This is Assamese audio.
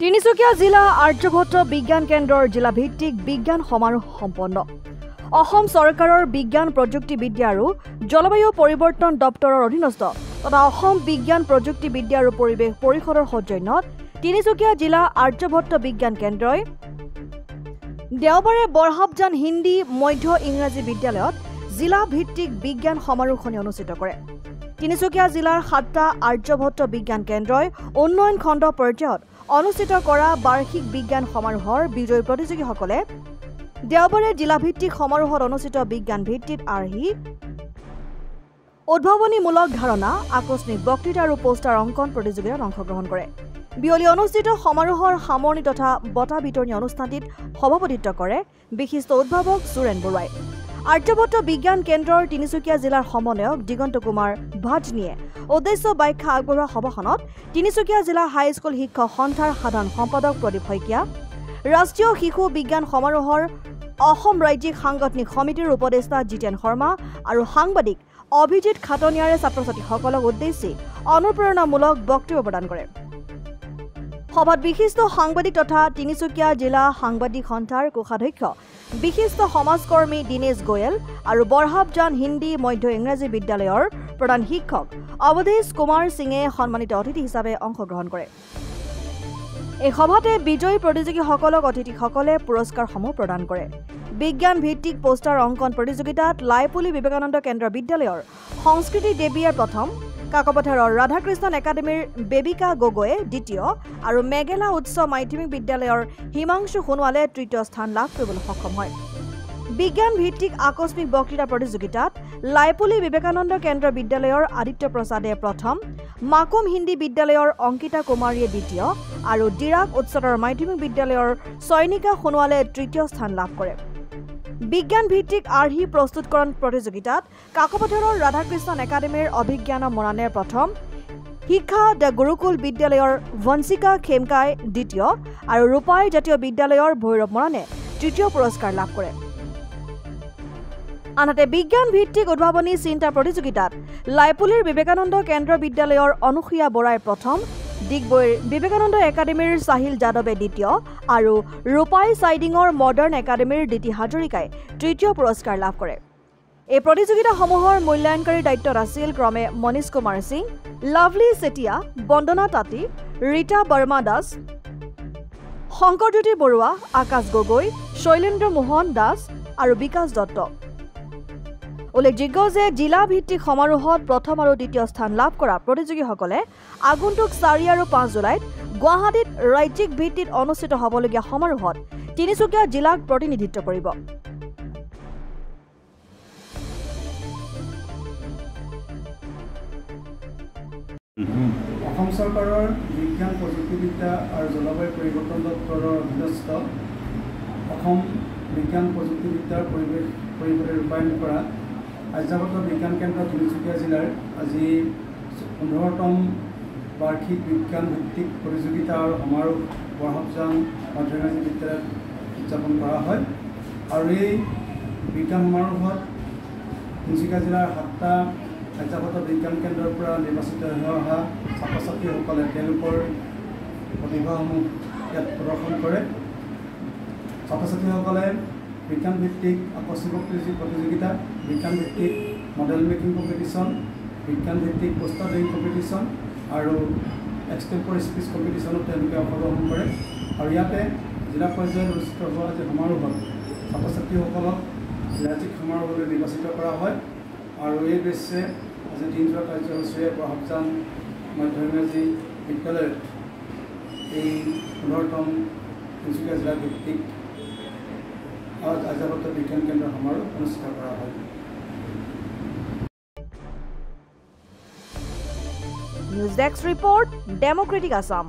তিনিচুকীয়া জিলা আৰ্যভট্ট বিজ্ঞান কেন্দ্ৰৰ জিলাভিত্তিক বিজ্ঞান সমাৰোহ সম্পন্ন। অসম চৰকাৰৰ বিজ্ঞান প্ৰযুক্তিবিদ্যা আৰু জলবায়ু পৰিৱৰ্তন দপ্তৰৰ অধীনস্থ তথা অসম বিজ্ঞান প্ৰযুক্তিবিদ্যা আৰু পৰিৱেশ পৰিষদৰ সৌজন্যত তিনিচুকীয়া জিলা আৰ্যভট্ট বিজ্ঞান কেন্দ্ৰই দেওবাৰে বৰহাবজান হিন্দী মধ্য ইংৰাজী বিদ্যালয়ত জিলাভিত্তিক বিজ্ঞান সমাৰোহখনি অনুষ্ঠিত কৰে। তিনিচুকীয়া জিলাৰ 7টা আৰ্যভট্ট বিজ্ঞান কেন্দ্ৰই উন্নয়ন খণ্ড পৰ্যায়ত অনুষ্ঠিত কৰা বাৰ্ষিক বিজ্ঞান সমাৰোহৰ বিজয়ী প্ৰতিযোগীসকলে দেওবাৰে জিলাভিত্তিক সমাৰোহত অনুষ্ঠিত বিজ্ঞান ভিত্তিত আৰ্হি উদ্ভাৱনীমূলক ধাৰণা আকস্মিক বক্তৃতা আৰু পোষ্টাৰ অংকন প্ৰতিযোগিতাত অংশগ্ৰহণ কৰে। বিয়লি অনুষ্ঠিত সমাৰোহৰ সামৰণি তথা বঁটা বিতৰণী অনুষ্ঠানটিত সভাপতিত্ব কৰে বিশিষ্ট উদ্ভাৱক সুৰেন বৰুৱাই। আৰ্যভট্ট বিজ্ঞান কেন্দ্ৰৰ তিনিচুকীয়া জিলাৰ সমন্বয়ক দিগন্ত কুমাৰ ভাজনীয়ে উদ্দেশ্য ব্যাখ্যা আগবঢ়োৱা সভাখনত তিনিচুকীয়া জিলা হাইস্কুল শিক্ষক সন্থাৰ সাধাৰণ সম্পাদক প্ৰদীপ শইকীয়া, ৰাষ্ট্ৰীয় শিশু বিজ্ঞান সমাৰোহৰ অসম ৰাজ্যিক সাংগঠনিক সমিতিৰ উপদেষ্টা জিতেন শৰ্মা আৰু সাংবাদিক অভিজিৎ খাটনিয়াৰে ছাত্ৰ ছাত্ৰীসকলক উদ্দেশ্যি অনুপ্ৰেৰণামূলক বক্তব্য প্ৰদান কৰে। সভাত বিশিষ্ট সাংবাদিক তথা তিনিচুকীয়া জিলা সাংবাদিক সন্থাৰ কোষাধ্যক্ষ বিশিষ্ট সমাজকৰ্মী দীনেশ গোয়েল আৰু বৰহাবজান হিন্দী মধ্য ইংৰাজী বিদ্যালয়ৰ প্ৰধান শিক্ষক অৱধেশ কুমাৰ সিঙে সন্মানিত অতিথি হিচাপে অংশগ্ৰহণ কৰে। এই সভাতে বিজয়ী প্ৰতিযোগীসকলক অতিথিসকলে পুৰস্কাৰসমূহ প্ৰদান কৰে। বিজ্ঞান ভিত্তিক পোষ্টাৰ অংকন প্ৰতিযোগিতাত লাইপুলি বিবেকানন্দ কেন্দ্ৰ বিদ্যালয়ৰ সংস্কৃতি দেৱীয়ে প্ৰথম, কাকপথাৰৰ ৰাধাকৃষ্ণন একাডেমীৰ বেবিকা গগৈয়ে দ্বিতীয় আৰু মেঘেলা উচ্চ মাধ্যমিক বিদ্যালয়ৰ হিমাংশু সোণোৱালে তৃতীয় স্থান লাভ কৰিবলৈ সক্ষম হয়। বিজ্ঞান ভিত্তিক আকস্মিক বক্তৃতা প্ৰতিযোগিতাত লাইপুলি বিবেকানন্দ কেন্দ্ৰ বিদ্যালয়ৰ আদিত্য প্ৰসাদে প্ৰথম, মাকুম হিন্দী বিদ্যালয়ৰ অংকিতা কুমাৰীয়ে দ্বিতীয় আৰু ডিৰাক উচ্চতৰ মাধ্যমিক বিদ্যালয়ৰ চয়নিকা সোণোৱালে তৃতীয় স্থান লাভ কৰে। বিজ্ঞান ভিত্তিক আৰ্হি প্ৰস্তুতকৰণ প্ৰতিযোগিতাত কাকপথাৰৰ ৰাধাকৃষ্ণন একাডেমীৰ অভিজ্ঞান মৰাণে প্ৰথম, শিক্ষা দ্য গুৰুকুল বিদ্যালয়ৰ বংশিকা খেমকাই দ্বিতীয় আৰু ৰূপাই জাতীয় বিদ্যালয়ৰ ভৈৰৱ মৰাণে তৃতীয় পুৰস্কাৰ লাভ কৰে। আনহাতে বিজ্ঞান ভিত্তিক উদ্ভাৱনী চিন্তা প্ৰতিযোগিতাত লাইপুলিৰ বিবেকানন্দ কেন্দ্ৰ বিদ্যালয়ৰ অনুসূয়া বৰাই প্ৰথম, ডিগবৈৰ বিবেকানন্দ একাডেমীৰ সাহিল যাদৱে দ্বিতীয় আৰু ৰূপাই চাইডিঙৰ মডাৰ্ণ একাডেমীৰ দ্বিতি হাজৰিকাই তৃতীয় পুৰস্কাৰ লাভ কৰে। এই প্ৰতিযোগিতাসমূহৰ মূল্যায়নকাৰীৰ দায়িত্বত আছিল ক্ৰমে মনীষ কুমাৰ সিং, লাভলী চেতিয়া, বন্দনা তাঁতী, ৰীতা বৰ্মা দাস, শংকৰজ্যোতি বৰুৱা, আকাশ গগৈ, শৈলেন্দ্ৰ মোহন দাস আৰু বিকাশ দত্ত। উল্লেখযোগ্য যে জিলাভিত্তিক সমাৰোহত প্ৰথম আৰু দ্বিতীয় স্থান লাভ কৰা প্ৰতিযোগীসকলে আগন্তুক 4 আৰু 5 জুলাইত গুৱাহাটীত ৰাজ্যিক ভিত্তিত অনুষ্ঠিত হ'বলগীয়া সমাৰোহত তিনিচুকীয়া জিলাক প্ৰতিনিধিত্ব কৰিব। অসম চৰকাৰৰ বিজ্ঞান প্ৰযুক্তিবিদ্যা আৰু জলবায়ু পৰিৱৰ্তন দপ্তৰৰ অধীনস্থ অসম বিজ্ঞান প্ৰযুক্তিবিদ্যাৰ পৰিৱেশে ৰূপায়ণ কৰা আৰ্যভট্ট বিজ্ঞান কেন্দ্ৰ তিনিচুকীয়া জিলাৰ আজি 15তম বাৰ্ষিক বিজ্ঞান ভিত্তিক প্ৰতিযোগিতা আৰু সমাৰোহ বৰহাবজান মধ্য ইংৰাজী বিদ্যালয়ত উদযাপন কৰা হয়। আৰু এই বিজ্ঞান সমাৰোহত তিনিচুকীয়া জিলাৰ 7টা আৰ্যভট্ট বিজ্ঞান কেন্দ্ৰৰ পৰা নিৰ্বাচিত হৈ অহা ছাত্ৰ ছাত্ৰীসকলে তেওঁলোকৰ প্ৰতিভাসমূহ ইয়াত প্ৰদৰ্শন কৰে। ছাত্ৰ ছাত্ৰীসকলে বিজ্ঞান ভিত্তিক আকস্মিক প্ৰতিযোগিতা, বিজ্ঞান ভিত্তিক মডেল মেকিং কম্পিটিশ্যন, বিজ্ঞান ভিত্তিক পোষ্টাৰ ড্ৰয়িং কম্পিটিশ্যন আৰু এক্সটেম্পৰ স্পীচ কম্পিটিশ্যনত তেওঁলোকে অংশগ্ৰহণ কৰে। আৰু ইয়াতে জিলা পৰ্যায়ত অনুষ্ঠিত হোৱা যে সমাৰোহত ছাত্ৰ ছাত্ৰীসকলক ৰাজ্যিক সমাৰোহলৈ নিৰ্বাচিত কৰা হয়। আৰু এই উদ্দেশ্যে আজি দিনজোৰা কাৰ্যসূচীৰে বৰহাবজান মধ্য ইংৰাজী বিদ্যালয়ত এই 15তম তিনিচুকীয়া জিলা ভিত্তিক আৰ্যভট্ট বিজ্ঞান কেন্দ্ৰ সমাৰোহ অনুষ্ঠিত কৰা হয়। News desk report, democratic Assam.